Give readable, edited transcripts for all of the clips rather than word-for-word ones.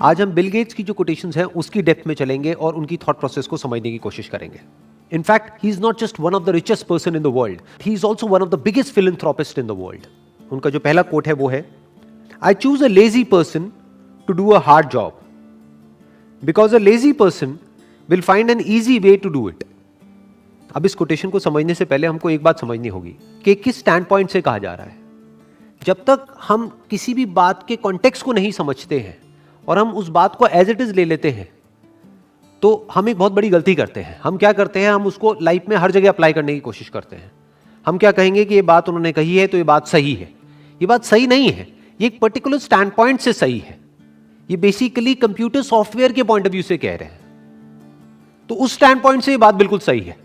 आज हम Bill Gates की जो कोटेशंस हैं उसकी डेप्थ में चलेंगे और उनकी थॉट प्रोसेस को समझने की कोशिश करेंगे. In fact he is not just one of the richest person in the world, he is also one of the biggest philanthropist in the world. उनका जो पहला कोट है वो है, I choose a lazy person to do a hard job because a lazy person will find an easy way to do it. अब इस quotation को समझने से पहले हमको एक बात समझनी होगी कि किस स्टैंड पॉइंट से कहा जा रहा है. जब तक हम किसी भी बात के कॉन्टेक्स्ट को नहीं समझते हैं और हम उस बात को एज इट इज ले लेते हैं तो हम एक बहुत बड़ी गलती करते हैं. हम क्या करते हैं, हम उसको लाइफ में हर जगह अप्लाई करने की कोशिश करते हैं. हम क्या कहेंगे कि ये बात उन्होंने कही है तो ये बात सही है. ये बात सही नहीं है, ये एक पर्टिकुलर स्टैंड पॉइंट से सही है. ये बेसिकली कंप्यूटर सॉफ्टवेयर के पॉइंट ऑफ व्यू से कह रहे हैं, तो उस स्टैंड पॉइंट से ये बात बिल्कुल सही है.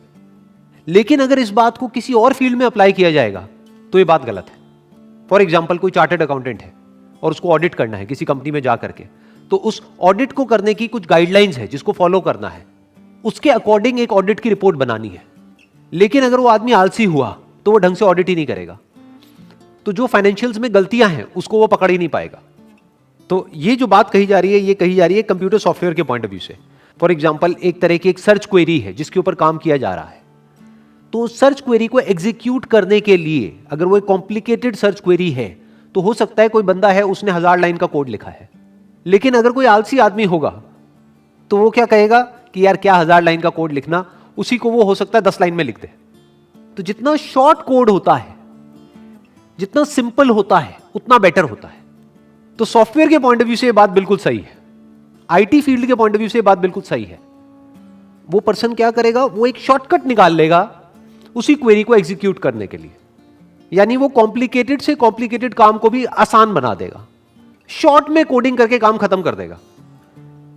लेकिन अगर इस बात को किसी और फील्ड में अप्लाई किया जाएगा तो ये बात गलत है. फॉर एग्जाम्पल, कोई चार्टर्ड अकाउंटेंट है और उसको ऑडिट करना है किसी कंपनी में जा करके, तो उस ऑडिट को करने की कुछ गाइडलाइंस है जिसको फॉलो करना है. उसके अकॉर्डिंग एक ऑडिट की रिपोर्ट बनानी है. लेकिन अगर वो आदमी आलसी हुआ तो वो ढंग से ऑडिट ही नहीं करेगा, तो जो फाइनेंशियल्स में गलतियां हैं उसको वो पकड़ ही नहीं पाएगा. तो ये जो बात कही जा रही है, ये कही जा रही है कंप्यूटर सॉफ्टवेयर के पॉइंट ऑफ व्यू से. फॉर एग्जाम्पल, एक तरह की एक सर्च क्वेरी है जिसके ऊपर काम किया जा रहा है. तो सर्च क्वेरी को एग्जीक्यूट करने के लिए, अगर वो एक कॉम्प्लिकेटेड सर्च क्वेरी है, तो हो सकता है कोई बंदा है उसने 1000 लाइन का कोड लिखा है. लेकिन अगर कोई आलसी आदमी होगा तो वो क्या कहेगा कि यार क्या 1000 लाइन का कोड लिखना, उसी को वो हो सकता है 10 लाइन में लिख दे. तो जितना शॉर्ट कोड होता है, जितना सिंपल होता है, उतना बेटर होता है. तो सॉफ्टवेयर के पॉइंट ऑफ व्यू से ये बात बिल्कुल सही है. आईटी फील्ड के पॉइंट ऑफ व्यू से ये बात बिल्कुल सही है. वो पर्सन क्या करेगा, वो एक शॉर्टकट निकाल लेगा उसी क्वेरी को एग्जीक्यूट करने के लिए. यानी वो कॉम्प्लिकेटेड से कॉम्प्लिकेटेड काम को भी आसान बना देगा. शॉर्ट में कोडिंग करके काम खत्म कर देगा.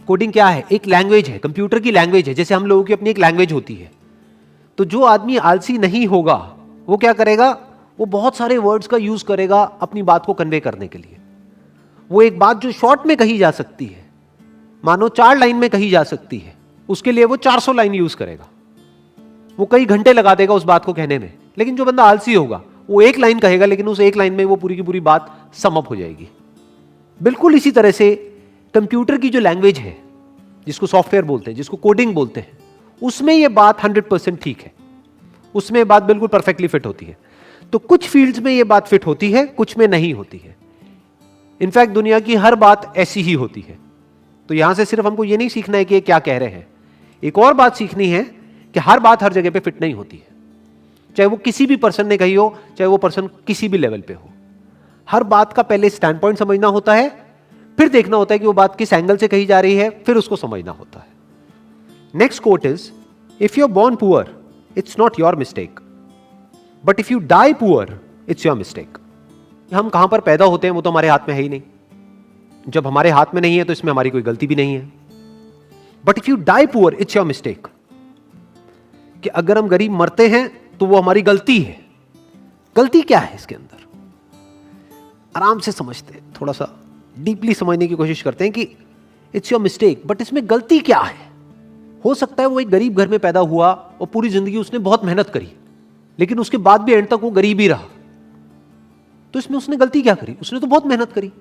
कोडिंग क्या है? एक लैंग्वेज है, कंप्यूटर की लैंग्वेज है, जैसे हम लोगों की अपनी एक लैंग्वेज होती है. तो जो आदमी आलसी नहीं होगा वो क्या करेगा, वो बहुत सारे वर्ड्स का यूज करेगा अपनी बात को कन्वे करने के लिए. वो एक बात जो शॉर्ट में कही जा सकती है, मानो 4 लाइन में कही जा सकती है, उसके लिए वो 400 लाइन यूज करेगा. वो कई घंटे लगा देगा उस बात को कहने में. लेकिन जो बंदा आलसी होगा वो एक लाइन कहेगा, लेकिन उस एक लाइन में वो पूरी की पूरी बात सम अप हो जाएगी. बिल्कुल इसी तरह से कंप्यूटर की जो लैंग्वेज है, जिसको सॉफ्टवेयर बोलते हैं, जिसको कोडिंग बोलते हैं, उसमें ये बात 100% ठीक है. उसमें बात बिल्कुल परफेक्टली फिट होती है. तो कुछ फील्ड्स में ये बात फिट होती है, कुछ में नहीं होती है. इनफैक्ट दुनिया की हर बात ऐसी ही होती है. तो यहां से सिर्फ हमको ये नहीं सीखना है कि ये क्या कह रहे हैं, एक और बात सीखनी है कि हर बात हर जगह पे फिट नहीं होती है. चाहे वो किसी भी पर्सन ने कही हो, चाहे वो पर्सन किसी भी लेवल पे हो. हर बात का पहले स्टैंड पॉइंट समझना होता है, फिर देखना होता है कि वो बात किस एंगल से कही जा रही है, फिर उसको समझना होता है. Next quote is, if you are born poor it's not your mistake, but if you die poor it's your mistake. हम कहां पर पैदा होते हैं वो तो हमारे हाथ में है ही नहीं. जब हमारे हाथ में नहीं है तो इसमें हमारी कोई गलती भी नहीं है. But if you die poor it's your mistake, कि अगर हम गरीब मरते हैं तो वो हमारी गलती है. गलती क्या है इसके अंदर, आराम से समझते हैं, थोड़ा सा डीपली समझने की कोशिश करते हैं कि इट्स योर मिस्टेक, बट इसमें गलती क्या है. हो सकता है वो एक गरीब घर में पैदा हुआ और पूरी जिंदगी उसने बहुत मेहनत करी, लेकिन उसके बाद भी एंड तक वो गरीब ही रहा. तो इसमें उसने गलती क्या करी? उसने तो बहुत मेहनत करी,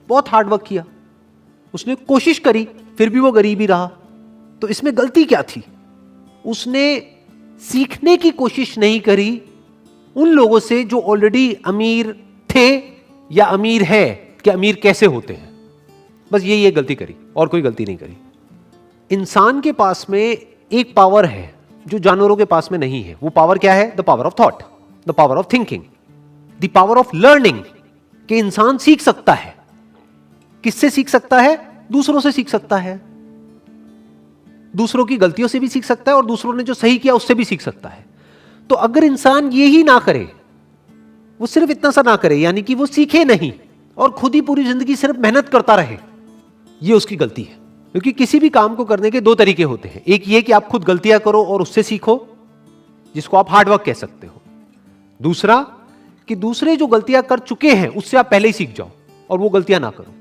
बहुत हार्डवर्क किया, उसने कोशिश करी, फिर भी वो गरीब ही रहा. तो इसमें गलती क्या थी? उसने सीखने की कोशिश नहीं करी उन लोगों से जो ऑलरेडी अमीर थे या अमीर है, कि अमीर कैसे होते हैं. बस ये गलती करी और कोई गलती नहीं करी. इंसान के पास में एक पावर है जो जानवरों के पास में नहीं है. वो पावर क्या है? The power of thought, the power of thinking, the power of learning. कि इंसान सीख सकता है. किससे सीख सकता है? दूसरों से सीख सकता है. दूसरों की गलतियों से भी सीख सकता है और दूसरों ने जो सही किया उससे भी सीख सकता है. तो अगर इंसान ये ही ना करे, वो सिर्फ इतना सा ना करे, यानी कि वो सीखे नहीं और खुद ही पूरी जिंदगी सिर्फ मेहनत करता रहे, ये उसकी गलती है. क्योंकि किसी भी काम को करने के 2 तरीके होते हैं. एक ये कि आप खुद गलतियां करो और उससे सीखो, जिसको आप हार्डवर्क कह सकते हो. दूसरा कि दूसरे जो गलतियां कर चुके हैं उससे आप पहले ही सीख जाओ और वो गलतियां ना करो,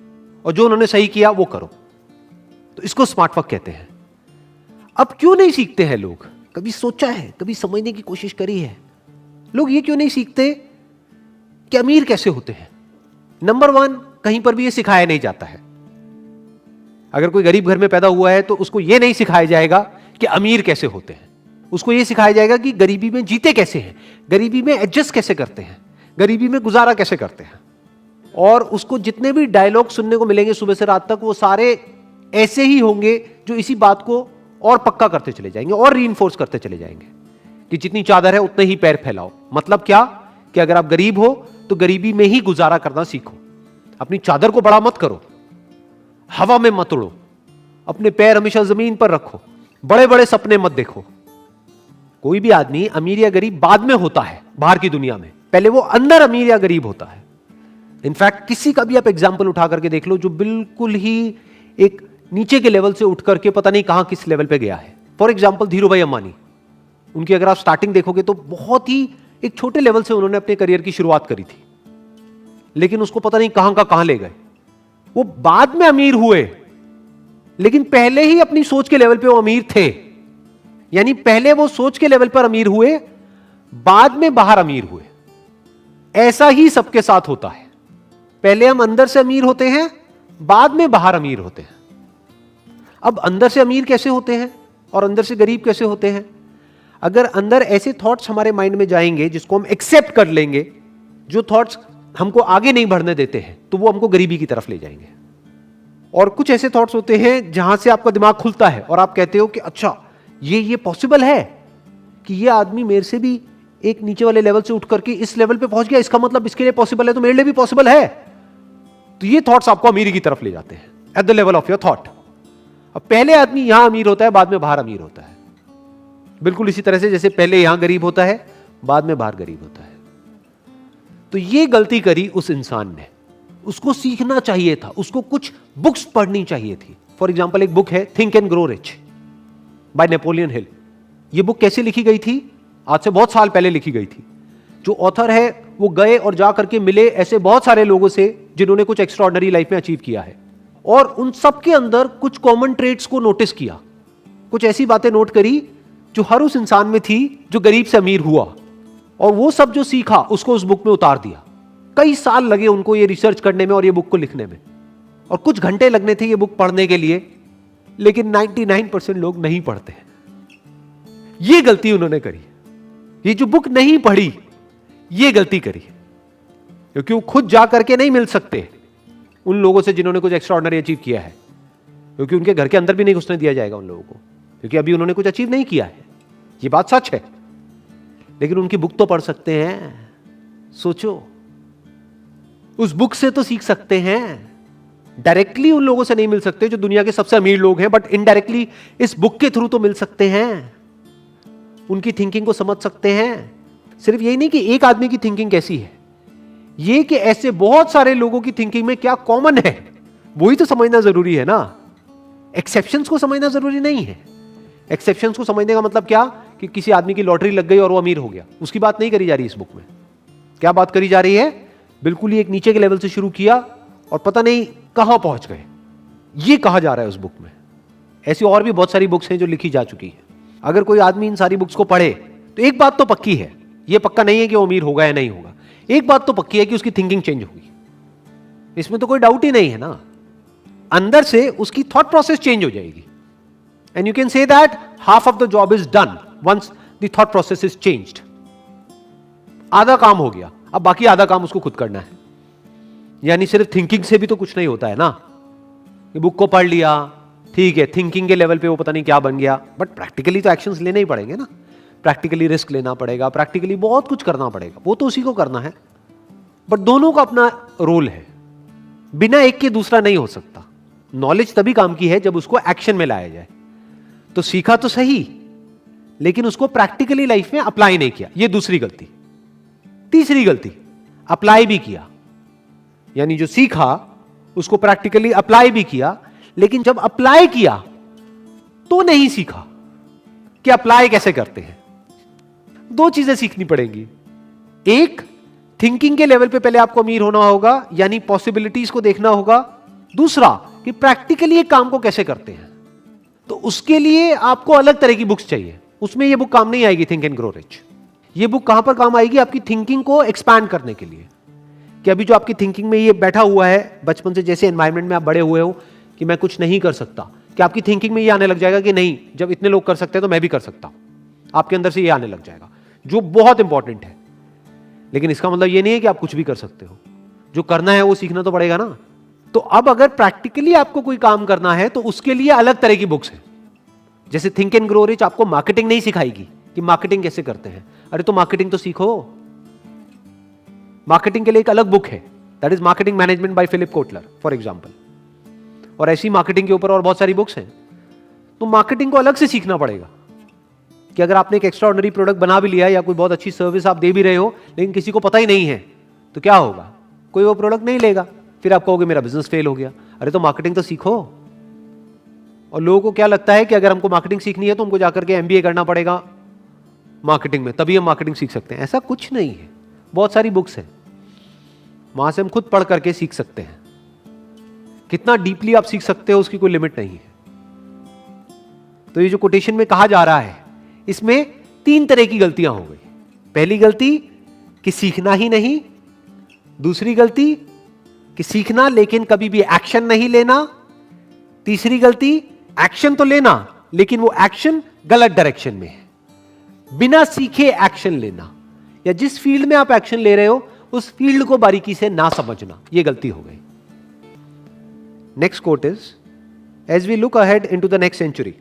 और जो उन्होंने सही किया वो करो. तो इसको स्मार्ट वर्क कहते हैं. अब क्यों नहीं सीखते हैं लोग? कभी सोचा है, कभी समझने की कोशिश करी है? लोग ये क्यों नहीं सीखते कि अमीर कैसे होते हैं? नंबर 1, कहीं पर भी ये सिखाया नहीं जाता है. अगर कोई गरीब घर में पैदा हुआ है तो उसको यह नहीं सिखाया जाएगा कि अमीर कैसे होते हैं, उसको यह सिखाया जाएगा कि गरीबी में जीते कैसे हैं, गरीबी में एडजस्ट कैसे करते हैं, गरीबी में गुजारा कैसे करते हैं। और उसको जितने भी डायलॉग सुनने को मिलेंगे सुबह से रात तक, वो सारे ऐसे ही होंगे जो इसी बात को और पक्का करते चले जाएंगे और रीइंफोर्स करते चले जाएंगे कि जितनी चादर है उतने ही पैर फैलाओ। मतलब क्या कि अगर आप गरीब हो तो गरीबी में ही गुजारा करना सीखो, अपनी चादर को बड़ा मत करो, हवा में मत उड़ो, अपने पैर हमेशा जमीन पर रखो, बड़े बड़े सपने मत देखो। कोई भी आदमी अमीर या गरीब बाद में होता है बाहर की दुनिया में, पहले वो अंदर अमीर या गरीब होता है। इनफैक्ट किसी का भी आप एग्जाम्पल उठा करके देख लो जो बिल्कुल ही एक नीचे के लेवल से उठ करके पता नहीं कहां किस लेवल पे गया है। फॉर एग्जाम्पल धीरूभाई अंबानी, उनकी अगर आप स्टार्टिंग देखोगे तो बहुत ही एक छोटे लेवल से उन्होंने अपने करियर की शुरुआत करी थी, लेकिन उसको पता नहीं कहां का कहां ले गए। वो बाद में अमीर हुए, लेकिन पहले ही अपनी सोच के लेवल पे वो अमीर थे। यानी पहले वो सोच के लेवल पर अमीर हुए, बाद में बाहर अमीर हुए। ऐसा ही सबके साथ होता है, पहले हम अंदर से अमीर होते हैं, बाद में बाहर अमीर होते हैं। अब अंदर से अमीर कैसे होते हैं और अंदर से गरीब कैसे होते हैं? अगर अंदर ऐसे थॉट्स हमारे माइंड में जाएंगे जिसको हम एक्सेप्ट कर लेंगे, जो थॉट्स हमको आगे नहीं बढ़ने देते हैं, तो वो हमको गरीबी की तरफ ले जाएंगे। और कुछ ऐसे थॉट्स होते हैं जहां से आपका दिमाग खुलता है और आप कहते हो कि अच्छा ये पॉसिबल है कि ये आदमी मेरे से भी एक नीचे वाले लेवल से उठ करके इस लेवल पे पहुंच गया, इसका मतलब इसके लिए पॉसिबल है तो मेरे लिए भी पॉसिबल है। तो ये थॉट्स आपको अमीरी की तरफ ले जाते हैं at the level of your thought. अब पहले आदमी यहां अमीर होता है, बाद में बाहर अमीर होता है, बिल्कुल इसी तरह से जैसे पहले यहां गरीब होता है, बाद में बाहर गरीब होता है। तो ये गलती करी उस इंसान ने, उसको सीखना चाहिए था, उसको कुछ बुक्स पढ़नी चाहिए थी। फॉर एग्जाम्पल एक बुक है think and grow rich by Napoleon Hill. ये बुक कैसे लिखी गई थी? आज से बहुत साल पहले लिखी गई थी। जो ऑथर है वो गए और जा करके मिले ऐसे बहुत सारे लोगों से जिन्होंने कुछ एक्स्ट्राऑर्डिनरी लाइफ में अचीव किया है, और उन सबके अंदर कुछ कॉमन ट्रेट्स को नोटिस किया, कुछ ऐसी बातें नोट करी जो हर उस इंसान में थी जो गरीब से अमीर हुआ, और वो सब जो सीखा उसको उस बुक में उतार दिया। कई साल लगे उनको ये रिसर्च करने में और ये बुक को लिखने में, और कुछ घंटे लगने थे ये बुक पढ़ने के लिए, लेकिन 99% लोग नहीं पढ़ते। ये गलती उन्होंने करी, ये जो बुक नहीं पढ़ी ये गलती करी, क्योंकि वो खुद जा करके नहीं मिल सकते उन लोगों से जिन्होंने कुछ एक्स्ट्राऑर्डिनरी अचीव किया है, क्योंकि उनके घर के अंदर भी नहीं घुसने दिया जाएगा उन लोगों को, क्योंकि अभी उन्होंने कुछ अचीव नहीं किया है। ये बात सच है, लेकिन उनकी बुक तो पढ़ सकते हैं। सोचो, उस बुक से तो सीख सकते हैं। डायरेक्टली उन लोगों से नहीं मिल सकते जो दुनिया के सबसे अमीर लोग हैं, बट इनडायरेक्टली इस बुक के थ्रू तो मिल सकते हैं, उनकी थिंकिंग को समझ सकते हैं। सिर्फ यही नहीं कि एक आदमी की थिंकिंग कैसी है, ये कि ऐसे बहुत सारे लोगों की थिंकिंग में क्या कॉमन है वही तो समझना जरूरी है ना। एक्सेप्शंस को समझना जरूरी नहीं है। एक्सेप्शंस को समझने का मतलब क्या कि किसी आदमी की लॉटरी लग गई और वो अमीर हो गया, उसकी बात नहीं करी जा रही इस बुक में। क्या बात करी जा रही है? बिल्कुल ही एक नीचे के लेवल से शुरू किया और पता नहीं कहां पहुंच गए, ये कहा जा रहा है उस बुक में। ऐसी और भी बहुत सारी बुक्स हैं जो लिखी जा चुकी है। अगर कोई आदमी इन सारी बुक्स को पढ़े तो एक बात तो पक्की है, ये पक्का नहीं है कि वो अमीर होगा या नहीं होगा, एक बात तो पक्की है कि उसकी थिंकिंग चेंज होगी, इसमें तो कोई डाउट ही नहीं है ना। अंदर से उसकी थॉट प्रोसेस चेंज हो जाएगी, and you can say that half of the job is done once the thought process is changed. आधा काम हो गया, अब बाकी आधा काम उसको खुद करना है। यानी सिर्फ थिंकिंग से भी तो कुछ नहीं होता है ना। ये बुक को पढ़ लिया, ठीक है, थिंकिंग के लेवल पे वो पता नहीं क्या बन गया, बट प्रैक्टिकली तो एक्शंस लेने ही पड़ेंगे ना। प्रैक्टिकली रिस्क लेना पड़ेगा, प्रैक्टिकली बहुत कुछ करना पड़ेगा, वो तो उसी को करना है। बट दोनों का अपना रोल है, बिना एक के दूसरा नहीं हो सकता। नॉलेज तभी काम की है जब उसको एक्शन में लाया जाए। तो सीखा तो सही, लेकिन उसको प्रैक्टिकली लाइफ में अप्लाई नहीं किया, ये दूसरी गलती। तीसरी गलती, अप्लाई भी किया, यानी जो सीखा उसको प्रैक्टिकली अप्लाई भी किया, लेकिन जब अप्लाई किया तो नहीं सीखा कि अप्लाई कैसे करते हैं। दो चीजें सीखनी पड़ेंगी। एक, थिंकिंग के लेवल पे पहले आपको अमीर होना होगा, यानी पॉसिबिलिटीज को देखना होगा। दूसरा कि प्रैक्टिकली एक काम को कैसे करते हैं, तो उसके लिए आपको अलग तरह की बुक्स चाहिए। उसमें ये बुक काम नहीं आएगी, थिंक एंड ग्रो रिच। ये बुक कहां पर काम आएगी? आपकी थिंकिंग को एक्सपैंड करने के लिए, कि अभी जो आपकी थिंकिंग में ये बैठा हुआ है बचपन से, जैसे एनवायरनमेंट में आप बड़े हुए हो, कि मैं कुछ नहीं कर सकता, कि आपकी थिंकिंग में ये आने लग जाएगा कि नहीं, जब इतने लोग कर सकते हैं तो मैं भी कर सकता हूं। आपके अंदर से ये आने लग जाएगा, जो बहुत इंपॉर्टेंट है। लेकिन इसका मतलब ये नहीं है कि आप कुछ भी कर सकते हो। जो करना है वो सीखना तो पड़ेगा ना। तो अब अगर प्रैक्टिकली आपको कोई काम करना है तो उसके लिए अलग तरह की बुक्स हैं। जैसे थिंक एंड ग्रो रिच आपको मार्केटिंग नहीं सिखाएगी कि मार्केटिंग कैसे करते हैं। अरे तो मार्केटिंग तो सीखो। मार्केटिंग के लिए एक अलग बुक है, that is marketing management by Philip Kotler for example. और ऐसी मार्केटिंग के ऊपर और बहुत सारी बुक्स हैं। तो मार्केटिंग को अलग से सीखना पड़ेगा कि अगर आपने एक एक्स्ट्रा ऑर्डिनरी प्रोडक्ट बना भी लिया या कोई बहुत अच्छी सर्विस आप दे भी रहे हो लेकिन किसी को पता ही नहीं है तो क्या होगा? कोई वो प्रोडक्ट नहीं लेगा, फिर आप कहोगे मेरा बिजनेस फेल हो गया। अरे तो मार्केटिंग तो सीखो। और लोगों को क्या लगता है कि अगर हमको मार्केटिंग सीखनी है तो हमको जाकर के एमबीए करना पड़ेगा मार्केटिंग में, तभी हम मार्केटिंग सीख सकते हैं। ऐसा कुछ नहीं है। बहुत सारी बुक्स हैं, वहां से हम खुद पढ़ करके सीख सकते हैं। कितना डीपली आप सीख सकते हो उसकी कोई लिमिट नहीं है। तो ये जो कोटेशन में कहा जा रहा है, इसमें 3 तरह की गलतियां हो गई। पहली गलती कि सीखना ही नहीं, दूसरी गलती कि सीखना लेकिन कभी भी एक्शन नहीं लेना, तीसरी गलती एक्शन तो लेना लेकिन वो एक्शन गलत डायरेक्शन में है, बिना सीखे एक्शन लेना, या जिस फील्ड में आप एक्शन ले रहे हो उस फील्ड को बारीकी से ना समझना, ये गलती हो गई। Next quote is, as we look ahead into the next century,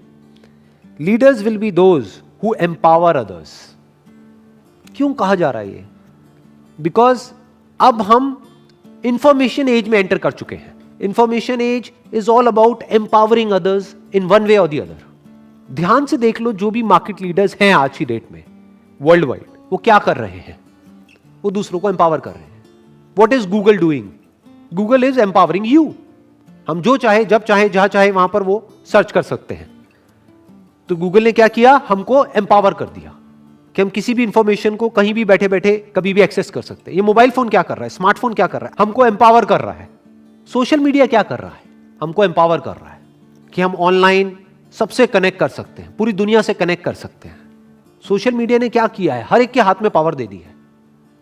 leaders will be those who empower others. क्यों कहा जा रहा है ये? बिकॉज अब हम इंफॉर्मेशन एज में एंटर कर चुके हैं। Information age is all about empowering others in one way और द अदर। ध्यान से देख लो, जो भी मार्केट लीडर्स हैं आज की डेट में वर्ल्ड वाइड, वो क्या कर रहे हैं? वो दूसरों को एम्पावर कर रहे हैं। What is Google doing? Google is empowering you. हम जो चाहे, जब चाहे, जहां चाहे वहां पर वो सर्च कर सकते हैं। तो गूगल ने क्या किया? हमको एम्पावर कर दिया कि हम किसी भी इंफॉर्मेशन को कहीं भी बैठे बैठे कभी भी एक्सेस कर सकते हैं। ये मोबाइल फोन क्या कर रहा है, स्मार्टफोन क्या कर रहा है? हमको एम्पावर कर रहा है। सोशल मीडिया क्या कर रहा है? हमको एम्पावर कर रहा है कि हम ऑनलाइन सबसे कनेक्ट कर सकते हैं, पूरी दुनिया से कनेक्ट कर सकते हैं। सोशल मीडिया ने क्या किया है? हर एक के हाथ में पावर दे दी है।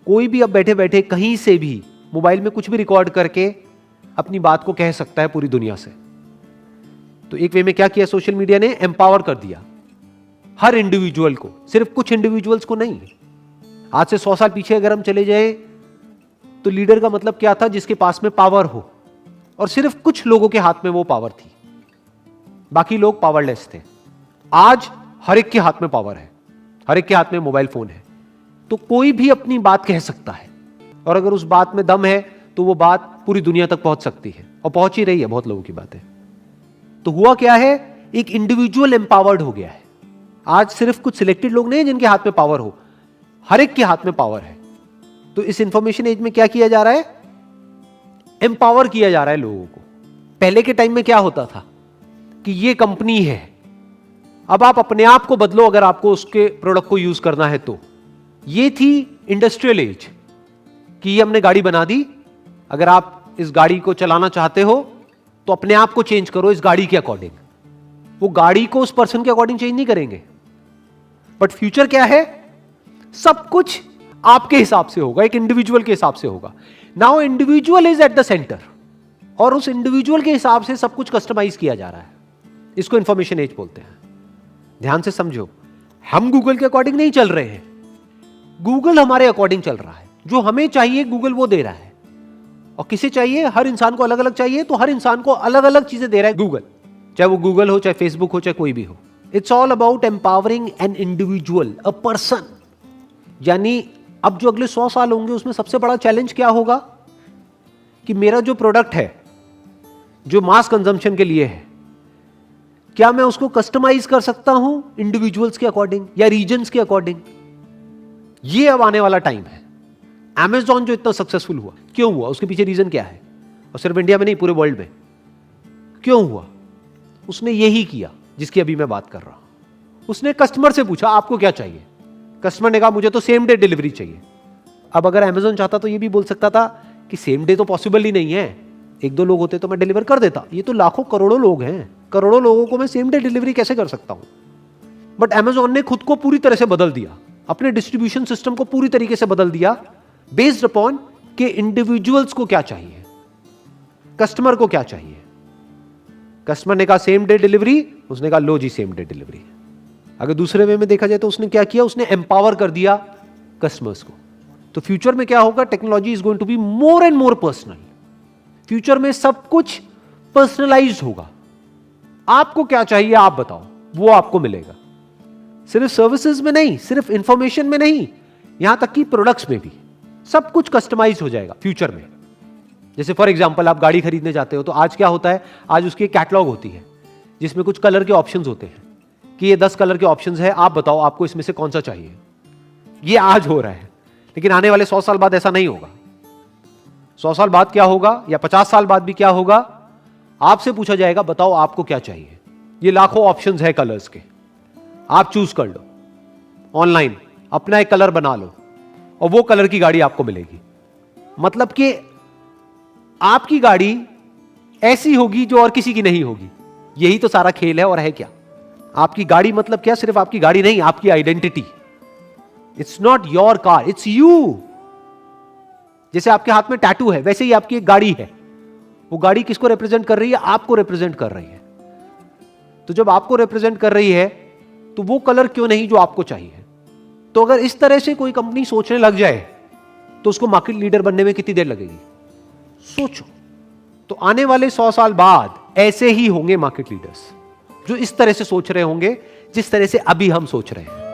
कोई भी अब बैठे बैठे कहीं से भी मोबाइल में कुछ भी रिकॉर्ड करके अपनी बात को कह सकता है पूरी दुनिया से। तो एक वे में क्या किया सोशल मीडिया ने? एम्पावर कर दिया हर इंडिविजुअल को, सिर्फ कुछ इंडिविजुअल्स को नहीं। आज से 100 साल पीछे अगर हम चले जाएं तो लीडर का मतलब क्या था? जिसके पास में पावर हो, और सिर्फ कुछ लोगों के हाथ में वो पावर थी, बाकी लोग पावरलेस थे। आज हर एक के हाथ में पावर है, हर एक के हाथ में मोबाइल फोन है, तो कोई भी अपनी बात कह सकता है। और अगर उस बात में दम है तो वो बात पूरी दुनिया तक पहुंच सकती है, और पहुंच ही रही है बहुत लोगों की बातें। तो हुआ क्या है? एक इंडिविजुअल एम्पावर्ड हो गया है। आज सिर्फ कुछ सिलेक्टेड लोग नहीं है जिनके हाथ में पावर हो, हर एक के हाथ में पावर है। तो इस इंफॉर्मेशन एज में क्या किया जा रहा है? एम्पावर किया जा रहा है लोगों को। पहले के टाइम में क्या होता था कि ये कंपनी है, अब आप अपने आप को बदलो अगर आपको उसके प्रोडक्ट को यूज करना है तो। ये थी इंडस्ट्रियल एज कि ये हमने गाड़ी बना दी, अगर आप इस गाड़ी को चलाना चाहते हो तो अपने आप को चेंज करो इस गाड़ी के अकॉर्डिंग। वो गाड़ी को उस पर्सन के अकॉर्डिंग चेंज नहीं करेंगे। बट फ्यूचर क्या है? सब कुछ आपके हिसाब से होगा, एक इंडिविजुअल के हिसाब से होगा। Now individual is at the centre, और उस इंडिविजुअल के हिसाब से सब कुछ कस्टमाइज किया जा रहा है। इसको इंफॉर्मेशन एज बोलते हैं। ध्यान से समझो, हम गूगल के अकॉर्डिंग नहीं चल रहे हैं, गूगल हमारे अकॉर्डिंग चल रहा है। जो हमें चाहिए गूगल वो दे रहा है, और किसे चाहिए? हर इंसान को अलग अलग चाहिए, तो हर इंसान को अलग अलग चीजें दे रहा है गूगल, चाहे वो गूगल हो, चाहे फेसबुक हो, चाहे कोई भी हो। It's all about empowering an individual, a person. यानी अब जो अगले 100 साल होंगे उसमें सबसे बड़ा चैलेंज क्या होगा कि मेरा जो प्रोडक्ट है, जो मास कंजम्पशन के लिए है, क्या मैं उसको कस्टमाइज कर सकता हूं इंडिविजुअल्स के अकॉर्डिंग या रीजन्स के अकॉर्डिंग? ये अब आने वाला टाइम है। Amazon जो इतना सक्सेसफुल हुआ, क्यों हुआ? उसके पीछे रीजन क्या है? और सिर्फ इंडिया में नहीं, पूरे वर्ल्ड में क्यों हुआ? उसने यही किया जिसकी अभी मैं बात कर रहा हूं। उसने कस्टमर से पूछा आपको क्या चाहिए? कस्टमर ने कहा मुझे तो सेम डे डिलीवरी चाहिए। अब अगर Amazon चाहता तो ये भी बोल सकता था कि सेम डे तो पॉसिबल ही नहीं है, 1-2 लोग होते तो मैं डिलीवर कर देता। ये तो लाखों करोड़ों लोग हैं, करोड़ों लोगों को मैं सेम डे डिलीवरी कैसे कर सकता हूं? बट Amazon ने खुद को पूरी तरह से बदल दिया, अपने डिस्ट्रीब्यूशन सिस्टम को पूरी तरीके से बदल दिया, बेस्ड अपॉन कि इंडिविजुअल्स को क्या चाहिए, कस्टमर को क्या चाहिए। कस्टमर ने कहा सेम डे डिलीवरी, उसने कहा लो जी सेम डे डिलीवरी। अगर दूसरे वे में देखा जाए तो उसने क्या किया, उसने एम्पावर कर दिया कस्टमर्स को। तो फ्यूचर में क्या होगा, technology is going to be more and more personal. Future में सब कुछ पर्सनलाइज्ड होगा। आपको क्या चाहिए आप बताओ, वो आपको मिलेगा। सिर्फ सर्विसेज में नहीं, सिर्फ इंफॉर्मेशन में नहीं, यहां तक कि प्रोडक्ट्स में भी सब कुछ कस्टमाइज हो जाएगा फ्यूचर में। जैसे फॉर एग्जांपल आप गाड़ी खरीदने जाते हो तो आज क्या होता है, आज उसकी एक कैटलॉग होती है जिसमें कुछ कलर के ऑप्शंस होते हैं कि ये 10 कलर के ऑप्शंस है, आप बताओ आपको इसमें से कौन सा चाहिए। ये आज हो रहा है, लेकिन आने वाले 100 साल बाद ऐसा नहीं होगा। 100 साल बाद क्या होगा, या 50 साल बाद भी क्या होगा, आपसे पूछा जाएगा बताओ आपको क्या चाहिए। ये लाखों ऑप्शंस है कलर्स के, आप चूज कर लो ऑनलाइन, अपना एक कलर बना लो और वो कलर की गाड़ी आपको मिलेगी। मतलब कि आपकी गाड़ी ऐसी होगी जो और किसी की नहीं होगी। यही तो सारा खेल है। और है क्या, आपकी गाड़ी मतलब क्या, सिर्फ आपकी गाड़ी नहीं, आपकी identity. It's not your car, it's you. जैसे आपके हाथ में टैटू है, वैसे ही आपकी एक गाड़ी है। वो गाड़ी किसको रिप्रेजेंट कर रही है, आपको रिप्रेजेंट कर रही है। तो जब आपको रिप्रेजेंट कर रही है तो वो कलर क्यों नहीं जो आपको चाहिए। तो अगर इस तरह से कोई कंपनी सोचने लग जाए तो उसको मार्केट लीडर बनने में कितनी देर लगेगी, सोचो। तो आने वाले 100 साल बाद ऐसे ही होंगे मार्केट लीडर्स, जो इस तरह से सोच रहे होंगे जिस तरह से अभी हम सोच रहे हैं।